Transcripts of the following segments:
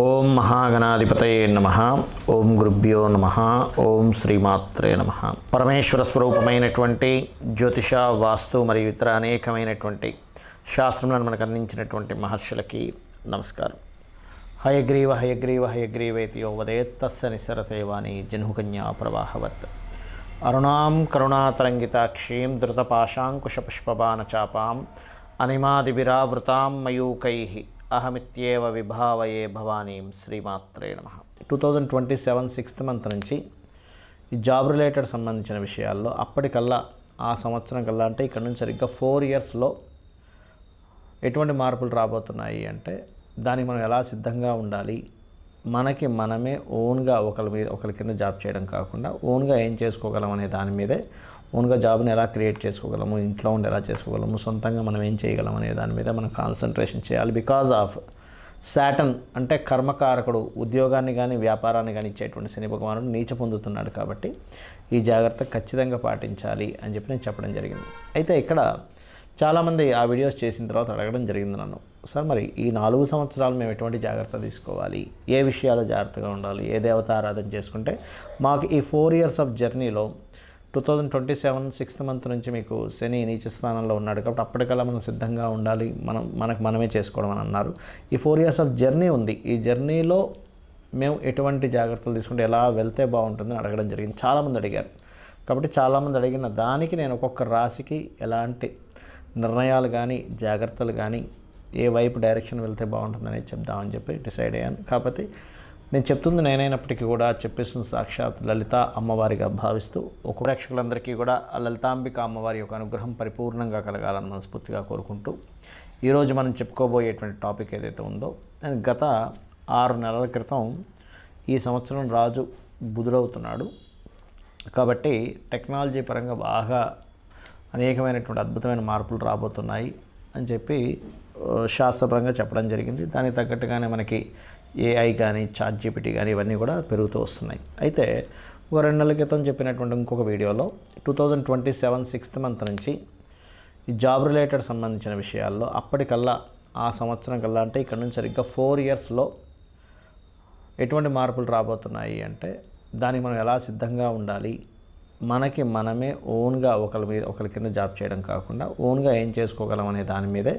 ఓం మహాగణాధిపతయే నమః. ఓం గురుభ్యో నమః. ఓం శ్రీమాత్రే నమః. పరమేశ్వర స్వరూపమైనటువంటి జ్యోతిష, వాస్తు మరియు ఇతర అనేకమైనటువంటి శాస్త్రములను మనకు అందించినటువంటి మహర్షులకి నమస్కారం. హయగ్రీవ హయగ్రీవ హయగ్రీవేతి యో వదేత్ తస్య నిస్సరసేవాని జహ్నుకన్యా ప్రవాహవత్. అరుణాం కరుణాతరంగితాక్షీం ధృతపాశాంకుశపుష్పబాణచాపాం అనిమాదివిరావృతాం మయూకైః అహమిత్యేవ విభావయే భవానీం. శ్రీమాత్రే నమః. 2027 6th మంత్ నుంచి ఈ జాబ్ రిలేటెడ్ సంబంధించిన విషయాల్లో అప్పటికల్లా ఆ సంవత్సరం కల్లా అంటే ఇక్కడ నుంచి సరిగ్గా 4 yearsలో ఎటువంటి మార్పులు రాబోతున్నాయి అంటే దానికి మనం ఎలా సిద్ధంగా ఉండాలి, మనకి మనమే ఓన్గా ఒకరి కింద జాబ్ చేయడం కాకుండా ఓన్గా ఏం చేసుకోగలం అనే దాని మీదే, ఓన్గా జాబ్ని ఎలా క్రియేట్ చేసుకోగలము, ఇంట్లో ఉండి ఎలా చేసుకోగలము, సొంతంగా మనం ఏం చేయగలం అనే దాని మీద మనం కాన్సన్ట్రేషన్ చేయాలి. బికాజ్ ఆఫ్ సాటర్న్ అంటే కర్మకారకుడు ఉద్యోగాన్ని కానీ వ్యాపారాన్ని కానీ ఇచ్చేటువంటి శని భగవానుడు నీచ పొందుతున్నాడు. కాబట్టి ఈ జాగ్రత్త ఖచ్చితంగా పాటించాలి అని చెప్పి నేను చెప్పడం జరిగింది. అయితే ఇక్కడ చాలామంది ఆ వీడియోస్ చేసిన తర్వాత అడగడం జరిగింది నన్ను, సార్ మరి ఈ 4 సంవత్సరాలు మేము ఎటువంటి జాగ్రత్త తీసుకోవాలి, ఏ విషయాలు జాగ్రత్తగా ఉండాలి, ఏ దేవత ఆరాధన చేసుకుంటే మాకు ఈ 4 years ఆఫ్ జర్నీలో 2027 6th మంత్ నుంచి మీకు శని నీచ స్థానంలో ఉన్నాడు కాబట్టి అప్పటికల్లా మనం సిద్ధంగా ఉండాలి, మనకు మనమే చేసుకోవడం అని అన్నారు. ఈ 4 years ఆఫ్ జర్నీ ఉంది. ఈ జర్నీలో మేము ఎటువంటి జాగ్రత్తలు తీసుకుంటే ఎలా వెళ్తే బాగుంటుందని అడగడం జరిగింది. చాలామంది అడిగారు. కాబట్టి చాలామంది అడిగిన దానికి నేను ఒక్కొక్క రాశికి ఎలాంటి నిర్ణయాలు కానీ జాగ్రత్తలు కానీ ఏ వైపు డైరెక్షన్ వెళ్తే బాగుంటుందని చెప్దామని చెప్పి డిసైడ్ అయ్యాను. కాకపోతే నేను చెప్తుంది నేనైనప్పటికీ కూడా చెప్పేస్తుంది సాక్షాత్ లలిత అమ్మవారిగా భావిస్తూ ఒక్కొక్క ప్రేక్షకులందరికీ కూడా ఆ లలితాంబిక అమ్మవారి యొక్క అనుగ్రహం పరిపూర్ణంగా కలగాలని మనస్ఫూర్తిగా కోరుకుంటూ ఈరోజు మనం చెప్పుకోబోయేటువంటి టాపిక్ ఏదైతే ఉందో, నేను గత 6 నెలల క్రితం ఈ సంవత్సరం రాజు బుధుడవుతున్నాడు కాబట్టి టెక్నాలజీ పరంగా బాగా అనేకమైనటువంటి అద్భుతమైన మార్పులు రాబోతున్నాయి అని చెప్పి శాస్త్రపరంగా చెప్పడం జరిగింది. దానికి తగ్గట్టుగానే మనకి ఏఐ కానీ చాట్‌జిపిటి కానీ ఇవన్నీ కూడా పెరుగుతూ వస్తున్నాయి. అయితే ఒక 2 నెలల క్రితం చెప్పినటువంటి ఇంకొక వీడియోలో 2027 6th మంత్ నుంచి ఈ జాబ్ రిలేటెడ్ సంబంధించిన విషయాల్లో అప్పటికల్లా ఆ సంవత్సరం కల్లా అంటే ఇక్కడ నుంచి సరిగ్గా 4 yearsలో ఎటువంటి మార్పులు రాబోతున్నాయి అంటే దానికి మనం ఎలా సిద్ధంగా ఉండాలి, మనకి మనమే ఓన్గా ఒకరి కింద జాబ్ చేయడం కాకుండా ఓన్గా ఏం చేసుకోగలం అనే దాని మీదే,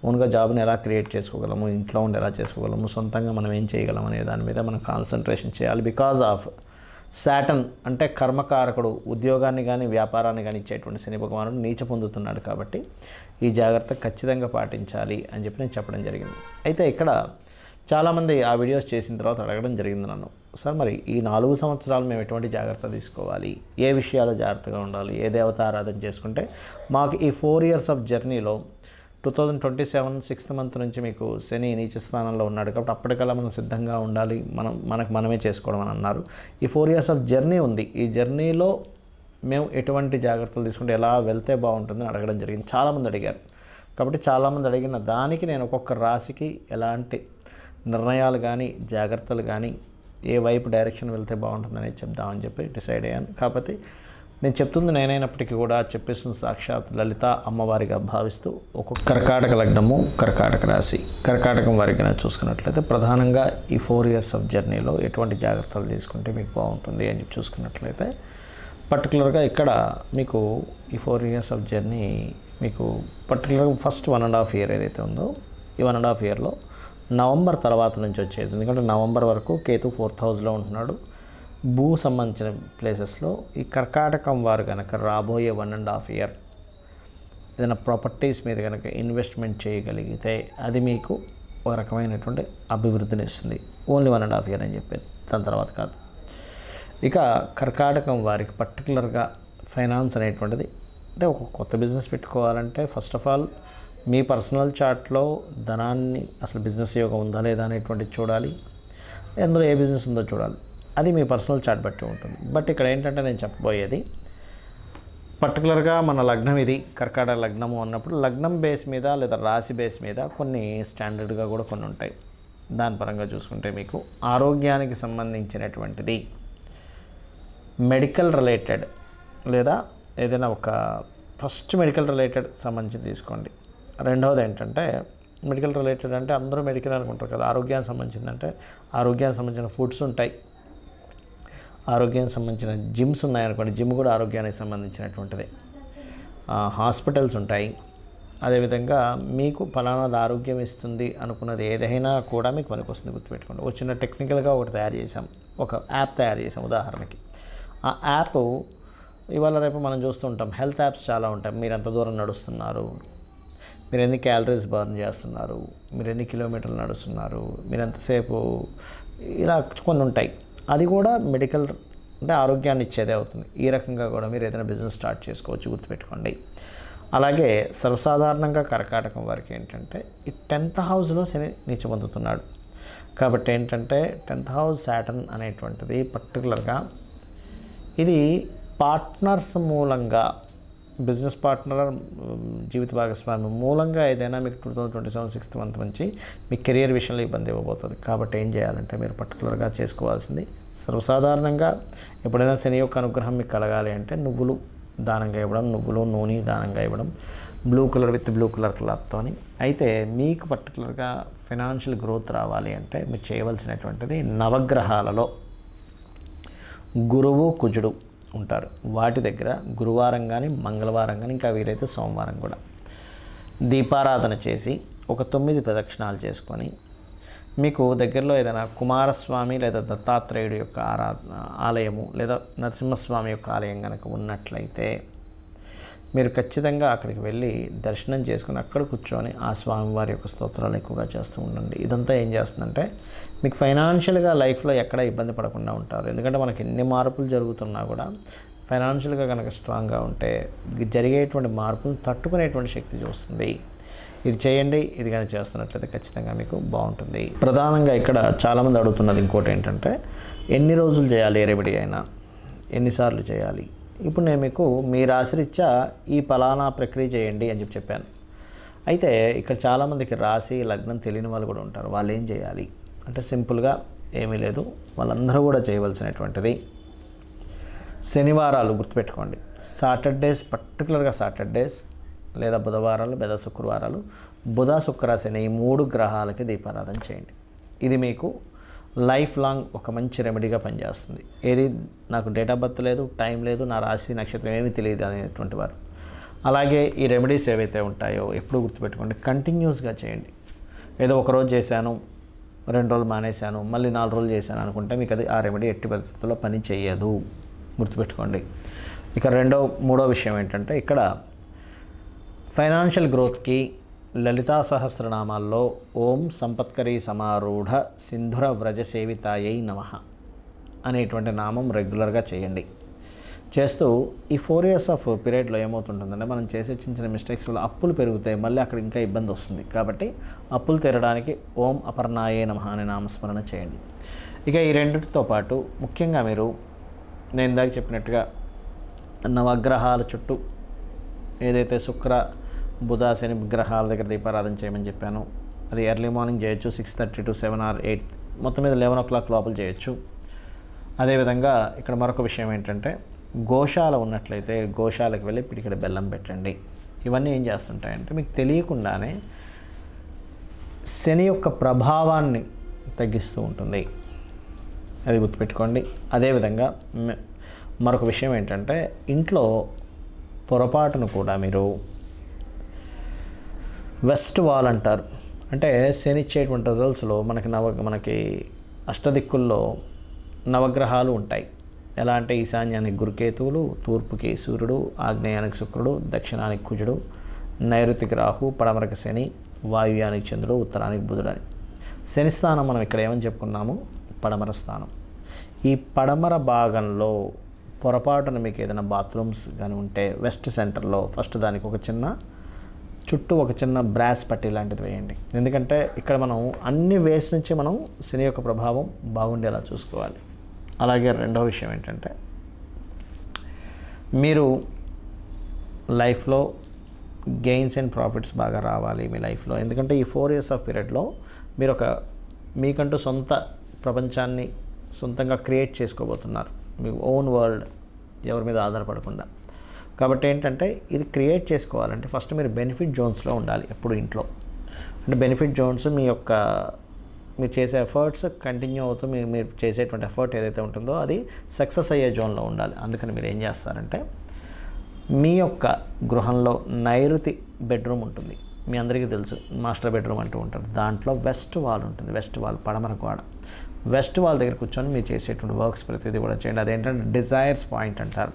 ఓన్గా జాబ్ని ఎలా క్రియేట్ చేసుకోగలము, ఇంట్లో ఉండి ఎలా చేసుకోగలము, సొంతంగా మనం ఏం చేయగలం అనే దాని మీద మనం కాన్సన్ట్రేషన్ చేయాలి. బికాజ్ ఆఫ్ సాటర్న్ అంటే కర్మకారకుడు ఉద్యోగాన్ని కానీ వ్యాపారాన్ని కానీ ఇచ్చేటువంటి శని భగవానుడు నీచ పొందుతున్నాడు. కాబట్టి ఈ జాగ్రత్త ఖచ్చితంగా పాటించాలి అని చెప్పి నేను చెప్పడం జరిగింది. అయితే ఇక్కడ చాలామంది ఆ వీడియోస్ చేసిన తర్వాత అడగడం జరిగింది నన్ను, సార్ మరి ఈ 4 సంవత్సరాలు మేము ఎటువంటి జాగ్రత్త తీసుకోవాలి, ఏ విషయాలు జాగ్రత్తగా ఉండాలి, ఏ దేవత ఆరాధన చేసుకుంటే మాకు ఈ 4 years ఆఫ్ జర్నీలో 2027 6th మంత్ నుంచి మీకు శని నీచ స్థానంలో ఉన్నాడు కాబట్టి అప్పటికల్లా మనం సిద్ధంగా ఉండాలి, మనకు మనమే చేసుకోవడం అని అన్నారు. ఈ 4 years ఆఫ్ జర్నీ ఉంది. ఈ జర్నీలో మేము ఎటువంటి జాగ్రత్తలు తీసుకుంటే ఎలా వెళ్తే బాగుంటుందని అడగడం జరిగింది. చాలామంది అడిగారు. కాబట్టి చాలామంది అడిగిన దానికి నేను ఒక్కొక్క రాశికి ఎలాంటి నిర్ణయాలు కానీ జాగ్రత్తలు కానీ ఏ వైపు డైరెక్షన్ వెళ్తే బాగుంటుందని చెప్దామని చెప్పి డిసైడ్ అయ్యాను. కాకపోతే నేను చెప్తుంది నేనైనప్పటికీ కూడా చెప్పేస్తుంది సాక్షాత్ లలిత అమ్మవారిగా భావిస్తూ ఒక్కొక్క కర్కాటక లగ్నము, కర్కాటక రాశి, కర్కాటకం వారికి చూసుకున్నట్లయితే ప్రధానంగా ఈ 4 years ఆఫ్ జర్నీలో ఎటువంటి జాగ్రత్తలు తీసుకుంటే మీకు బాగుంటుంది అని చెప్పి చూసుకున్నట్లయితే పర్టికులర్గా ఇక్కడ మీకు ఈ 4 years ఆఫ్ జర్నీ మీకు పర్టికులర్గా ఫస్ట్ 1.5 year ఏదైతే ఉందో ఈ 1.5 yearలో నవంబర్ తర్వాత నుంచి వచ్చేది. ఎందుకంటే నవంబర్ వరకు కేతు 4th హౌస్లో ఉంటున్నాడు. భూ సంబంధించిన ప్లేసెస్లో ఈ కర్కాటకం వారు కనుక రాబోయే 1.5 year ఏదైనా ప్రాపర్టీస్ మీద కనుక ఇన్వెస్ట్మెంట్ చేయగలిగితే అది మీకు ఒక రకమైనటువంటి అభివృద్ధిని ఇస్తుంది. ఓన్లీ 1.5 year అని చెప్పేది, దాని తర్వాత కాదు. ఇక కర్కాటకం వారికి పర్టికులర్గా ఫైనాన్స్ అనేటువంటిది అంటే ఒక కొత్త బిజినెస్ పెట్టుకోవాలంటే ఫస్ట్ ఆఫ్ ఆల్ మీ పర్సనల్ చార్ట్లో ధనాన్ని అసలు బిజినెస్ యోగం ఉందా లేదా అనేటువంటిది చూడాలి. అందులో ఏ బిజినెస్ ఉందో చూడాలి. అది మీ పర్సనల్ చార్ట్ బట్టి ఉంటుంది. బట్ ఇక్కడ ఏంటంటే నేను చెప్పబోయేది పర్టికులర్గా మన లగ్నం ఇది కర్కాటక లగ్నము అన్నప్పుడు లగ్నం బేస్ మీద లేదా రాశి బేస్ మీద కొన్ని స్టాండర్డ్గా కూడా కొన్ని ఉంటాయి. దాని పరంగా చూసుకుంటే మీకు ఆరోగ్యానికి సంబంధించినటువంటిది మెడికల్ రిలేటెడ్ లేదా ఏదైనా ఒక ఫస్ట్ మెడికల్ రిలేటెడ్ సంబంధించి తీసుకోండి. రెండవది ఏంటంటే మెడికల్ రిలేటెడ్ అంటే అందరూ మెడికల్ అనుకుంటారు కదా. ఆరోగ్యానికి సంబంధించిందంటే ఆరోగ్యానికి సంబంధించిన ఫుడ్స్ ఉంటాయి, ఆరోగ్యానికి సంబంధించిన జిమ్స్ ఉన్నాయనుకోండి, జిమ్ కూడా ఆరోగ్యానికి సంబంధించినటువంటిది. హాస్పిటల్స్ ఉంటాయి. అదేవిధంగా మీకు ఫలానాది ఆరోగ్యం ఇస్తుంది అనుకున్నది ఏదైనా కూడా మీకు పనికి వస్తుంది, గుర్తుపెట్టుకోండి. వచ్చిన టెక్నికల్గా ఒకటి తయారు చేసాం, ఒక యాప్ తయారు చేసాం ఉదాహరణకి. ఆ యాప్ ఇవాళ రేపు మనం చూస్తూ ఉంటాం, హెల్త్ యాప్స్ చాలా ఉంటాయి. మీరు ఎంత దూరం నడుస్తున్నారు, మీరు ఎన్ని క్యాలరీస్ బర్న్ చేస్తున్నారు, మీరు ఎన్ని కిలోమీటర్లు నడుస్తున్నారు, మీరు ఎంతసేపు, ఇలా కొన్ని ఉంటాయి. అది కూడా మెడికల్ అంటే ఆరోగ్యాన్ని ఇచ్చేదే అవుతుంది. ఈ రకంగా కూడా మీరు ఏదైనా బిజినెస్ స్టార్ట్ చేసుకోవచ్చు, గుర్తుపెట్టుకోండి. అలాగే సర్వసాధారణంగా కర్కాటకం వారికి ఏంటంటే ఈ 10th హౌస్లో శని నీచ పొందుతున్నాడు. కాబట్టి ఏంటంటే 10th హౌస్ సాటర్న్ అనేటువంటిది పర్టికులర్గా ఇది పార్ట్నర్స్ మూలంగా, బిజినెస్ పార్ట్నర్, జీవిత భాగస్వామి మూలంగా ఏదైనా మీకు 2027 6th మంత్ నుంచి మీ కెరియర్ విషయంలో ఇబ్బంది ఇవ్వబోతుంది. కాబట్టి ఏం చేయాలంటే మీరు పర్టికులర్గా చేసుకోవాల్సింది, సర్వసాధారణంగా ఎప్పుడైనా శని యొక్క అనుగ్రహం మీకు కలగాలి అంటే నువ్వులు దానంగా ఇవ్వడం, నువ్వులు నూనె దానంగా ఇవ్వడం, blue colour with blue colour క్లాత్తో. అయితే మీకు పర్టికులర్గా ఫైనాన్షియల్ గ్రోత్ రావాలి అంటే మీరు చేయవలసినటువంటిది, నవగ్రహాలలో గురువు కుజుడు ఉంటారు, వాటి దగ్గర గురువారం కానీ మంగళవారం కానీ, ఇంకా వీలైతే సోమవారం కూడా దీపారాధన చేసి ఒక 9 ప్రదక్షిణాలు చేసుకొని, మీకు దగ్గరలో ఏదైనా కుమారస్వామి లేదా దత్తాత్రేయుడు యొక్క ఆలయము లేదా నరసింహస్వామి యొక్క ఆలయం కనుక ఉన్నట్లయితే మీరు ఖచ్చితంగా అక్కడికి వెళ్ళి దర్శనం చేసుకుని అక్కడ కూర్చొని ఆ స్వామివారి యొక్క స్తోత్రాలు ఎక్కువగా చేస్తూ ఉండండి. ఇదంతా ఏం చేస్తుందంటే మీకు ఫైనాన్షియల్గా లైఫ్లో ఎక్కడ ఇబ్బంది పడకుండా ఉంటారు. ఎందుకంటే మనకి ఎన్ని మార్పులు జరుగుతున్నా కూడా ఫైనాన్షియల్గా కనుక స్ట్రాంగ్గా ఉంటే జరిగేటువంటి మార్పులు తట్టుకునేటువంటి శక్తి చూస్తుంది. ఇది చేయండి, ఇది కానీ చేస్తున్నట్లయితే ఖచ్చితంగా మీకు బాగుంటుంది. ప్రధానంగా ఇక్కడ చాలామంది అడుగుతున్నది ఇంకోటి ఏంటంటే ఎన్ని రోజులు చేయాలి రెమెడీ అయినా, ఎన్నిసార్లు చేయాలి. ఇప్పుడు నేను మీకు మీ రాశిరీత్యా ఈ ఫలానా ప్రక్రియ చేయండి అని చెప్పాను. అయితే ఇక్కడ చాలామందికి రాశి లగ్నం తెలియని వాళ్ళు కూడా ఉంటారు. వాళ్ళు ఏం చేయాలి అంటే సింపుల్గా ఏమీ లేదు, వాళ్ళందరూ కూడా చేయవలసినటువంటిది శనివారాలు గుర్తుపెట్టుకోండి, సాటర్డేస్, పర్టికులర్గా సాటర్డేస్ లేదా బుధవారాలు లేదా శుక్రవారాలు, బుధ శుక్ర శని ఈ 3 గ్రహాలకి దీపారాధన చేయండి. ఇది మీకు లైఫ్ లాంగ్ ఒక మంచి రెమెడీగా పనిచేస్తుంది. ఏది నాకు డేట్ ఆఫ్ బర్త్ లేదు, టైం లేదు, నా రాశి నక్షత్రం ఏమీ తెలియదు అనేటువంటి వారు. అలాగే ఈ రెమెడీస్ ఏవైతే ఉంటాయో ఎప్పుడు గుర్తుపెట్టుకోండి, కంటిన్యూస్గా చేయండి. ఏదో ఒకరోజు చేశాను, 2 రోజులు మానేశాను, మళ్ళీ 4 రోజులు చేశాను అనుకుంటే మీకు అది ఆ రెమెడీ ఎట్టి పరిస్థితుల్లో పని చేయదు, గుర్తుపెట్టుకోండి. ఇక మూడో విషయం ఏంటంటే ఇక్కడ ఫైనాన్షియల్ గ్రోత్కి లలితా సహస్రనామాల్లో ఓం సంపత్కరీ సమారూఢ సింధుర వ్రజ సేవితాయై నమః అనేటువంటి నామం రెగ్యులర్గా చేయండి. చేస్తూ ఈ 4 years ఆఫ్ పీరియడ్లో ఏమవుతుంటుందంటే మనం చేసే చిన్న చిన్న మిస్టేక్స్ వల్ల అప్పులు పెరుగుతాయి, మళ్ళీ అక్కడ ఇంకా ఇబ్బంది వస్తుంది. కాబట్టి అప్పులు తీరడానికి ఓం అపర్ణాయే నమః అనే నామస్మరణ చేయండి. ఇక ఈ రెండింటితో పాటు ముఖ్యంగా మీరు నేను ఇందాక చెప్పినట్టుగా నవగ్రహాల చుట్టూ ఏదైతే శుక్ర బుధ శని గ్రహాల దగ్గర దీపారాధన చేయమని చెప్పాను, అది ఎర్లీ మార్నింగ్ చేయొచ్చు, 6:30 to 7 or 8, మొత్తం మీద 11 o'clock లోపల చేయొచ్చు. అదేవిధంగా ఇక్కడ మరొక విషయం ఏంటంటే గోశాల ఉన్నట్లయితే గోశాలకు వెళ్ళి పిడికెడ బెల్లం పెట్టండి. ఇవన్నీ ఏం చేస్తుంటాయంటే మీకు తెలియకుండానే శని యొక్క ప్రభావాన్ని తగ్గిస్తూ ఉంటుంది, అది గుర్తుపెట్టుకోండి. అదేవిధంగా మరొక విషయం ఏంటంటే ఇంట్లో పొరపాటును కూడా మీరు వెస్ట్ వాల్ అంటారు, అంటే శని ఇచ్చేటువంటి రిజల్ట్స్లో మనకి అష్టదిక్కుల్లో నవగ్రహాలు ఉంటాయి. ఎలా అంటే ఈశాన్యానికి గురుకేతువులు, తూర్పుకి సూర్యుడు, ఆగ్నేయానికి శుక్రుడు, దక్షిణానికి కుజుడు, నైరుతికి రాహు, పడమరకి శని, వాయువ్యానికి చంద్రుడు, ఉత్తరానికి బుధుడు అని. శని స్థానం మనం ఇక్కడ ఏమని చెప్పుకున్నాము, పడమర స్థానం. ఈ పడమర భాగంలో పొరపాటున మీకు ఏదైనా బాత్రూమ్స్ కానీ ఉంటే వెస్ట్ సెంటర్లో ఫస్ట్ దానికి చుట్టూ ఒక చిన్న బ్రాస్ పట్టీ లాంటిది వేయండి. ఎందుకంటే ఇక్కడ మనం అన్ని వేస్ నుంచి మనం శని యొక్క ప్రభావం బాగుండేలా చూసుకోవాలి. అలాగే రెండవ విషయం ఏంటంటే మీరు లైఫ్లో గెయిన్స్ అండ్ ప్రాఫిట్స్ బాగా రావాలి మీ లైఫ్లో. ఎందుకంటే ఈ 4 years ఆఫ్ పీరియడ్లో మీరు మీకంటూ సొంత ప్రపంచాన్ని సొంతంగా క్రియేట్ చేసుకోబోతున్నారు, మీ ఓన్ వరల్డ్, ఎవరి మీద ఆధారపడకుండా. కాబట్టి ఏంటంటే ఇది క్రియేట్ చేసుకోవాలంటే ఫస్ట్ మీరు బెనిఫిట్ జోన్స్లో ఉండాలి ఎప్పుడు ఇంట్లో. అంటే బెనిఫిట్ జోన్స్ మీ యొక్క మీరు చేసే ఎఫర్ట్స్ కంటిన్యూ అవుతూ మీరు చేసేటువంటి ఎఫర్ట్ ఏదైతే ఉంటుందో అది సక్సెస్ అయ్యే జోన్లో ఉండాలి. అందుకని మీరు ఏం చేస్తారంటే మీ యొక్క గృహంలో నైరుతి బెడ్రూమ్ ఉంటుంది. మీ అందరికీ తెలుసు మాస్టర్ బెడ్రూమ్ అంటూ ఉంటారు. దాంట్లో వెస్ట్ వాల్ ఉంటుంది. వెస్ట్ వాల్ పడమర గోడ. వెస్ట్ వాల్ దగ్గర కూర్చొని మీరు చేసేటువంటి వర్క్స్ ప్రతిదీ కూడా చేయండి. అదేంటంటే డిజైర్స్ పాయింట్ అంటారు.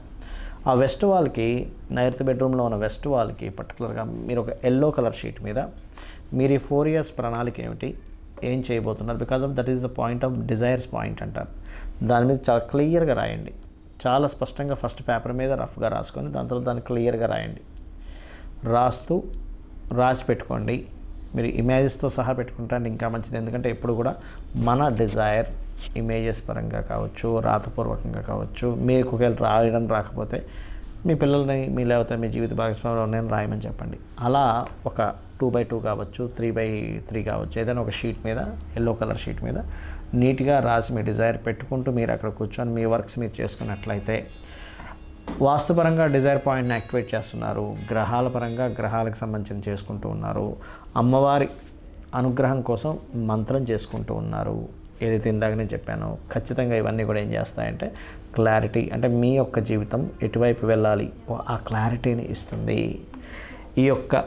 ఆ వెస్ట్ వాల్కి నైరుతి బెడ్రూమ్లో ఉన్న వెస్ట్ వాల్కి పర్టికులర్గా మీరు ఒక ఎల్లో కలర్ షీట్ మీద మీరు ఈ 4 years ప్రణాళిక ఏమిటి, ఏం చేయబోతున్నారు, because of that is the point of desires point అంటారు. దాని మీద చాలా క్లియర్గా రాయండి. చాలా స్పష్టంగా ఫస్ట్ పేపర్ మీద రఫ్గా రాసుకొని దాని తర్వాత దాన్ని క్లియర్గా రాయండి. రాసి పెట్టుకోండి. మీరు ఇమేజెస్తో సహా పెట్టుకుంటే ఇంకా మంచిది. ఎందుకంటే ఎప్పుడు కూడా మన డిజైర్ ఇమేజెస్ పరంగా కావచ్చు, రాతపూర్వకంగా కావచ్చు, మీకు ఒకవేళ రాయడం రాకపోతే మీ పిల్లల్ని లేకపోతే మీ జీవిత భాగస్వామిలో నేను రాయమని చెప్పండి. అలా ఒక 2x2 కావచ్చు, 3x3 కావచ్చు, ఏదైనా ఒక షీట్ మీద ఎల్లో కలర్ షీట్ మీద నీట్గా రాసి మీ డిజైర్ పెట్టుకుంటూ మీరు అక్కడ కూర్చొని మీ వర్క్స్ మీరు చేసుకున్నట్లయితే వాస్తుపరంగా డిజైర్ పాయింట్ని యాక్టివేట్ చేస్తున్నారు. గ్రహాల పరంగా గ్రహాలకు సంబంధించి చేసుకుంటూ ఉన్నారు. అమ్మవారి అనుగ్రహం కోసం మంత్రం చేసుకుంటూ ఉన్నారు. ఏదైతే ఇందాక నేను చెప్పానో ఖచ్చితంగా ఇవన్నీ కూడా ఏం చేస్తాయంటే క్లారిటీ, అంటే మీ యొక్క జీవితం ఎటువైపు వెళ్ళాలి ఆ క్లారిటీని ఇస్తుంది. ఈ యొక్క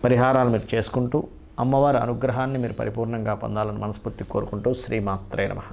పరిహారాలు మీరు చేసుకుంటూ అమ్మవారి అనుగ్రహాన్ని మీరు పరిపూర్ణంగా పొందాలని మనస్ఫూర్తి కోరుకుంటూ శ్రీమాత్రే నమః.